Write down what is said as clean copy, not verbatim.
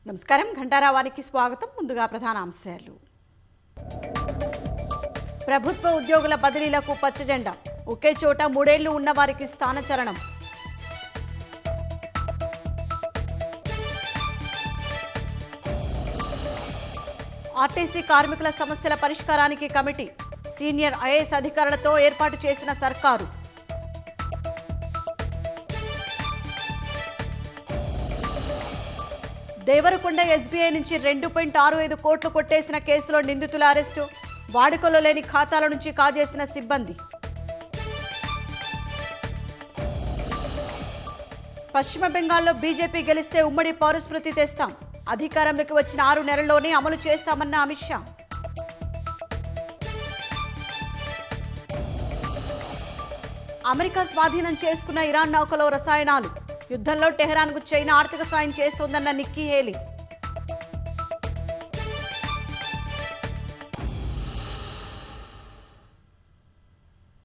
నమస్కారం ఘంటారావానికి స్వాగతం. ముందుగా ప్రధాన అంశాలు. ప్రభుత్వ ఉద్యోగుల బదిలీలకు పచ్చజెండా. ఒకే చోట 3 ఏళ్లు ఉన్న వారికి స్థానచలనం. ఆర్టీసీ కార్మికుల సమస్యల పరిష్కారానికి కమిటీ. సీనియర్ ఐఏఎస్ అధికారులతో ఏర్పాటు చేసిన సర్కారు. దేవరకొండ ఎస్బీఐ నుంచి 2.65 కోట్లు కొట్టేసిన కేసులో నిందితుల అరెస్టు. వాడుకలో లేని ఖాతాల నుంచి కాజేసిన సిబ్బంది. పశ్చిమ బెంగాల్లో బీజేపీ గెలిస్తే ఉమ్మడి పౌరస్మృతి తెస్తాం. అధికారంలోకి వచ్చిన 6 నెలల్లోనే అమలు చేస్తామన్న అమిత్ షా. అమెరికా స్వాధీనం చేసుకున్న ఇరాన్ నౌకలో రసాయనాలు. యుద్ధంలో టెహరాన్కు చైనా ఆర్థిక సాయం చేస్తోందన్న నిక్కీ హేలీ.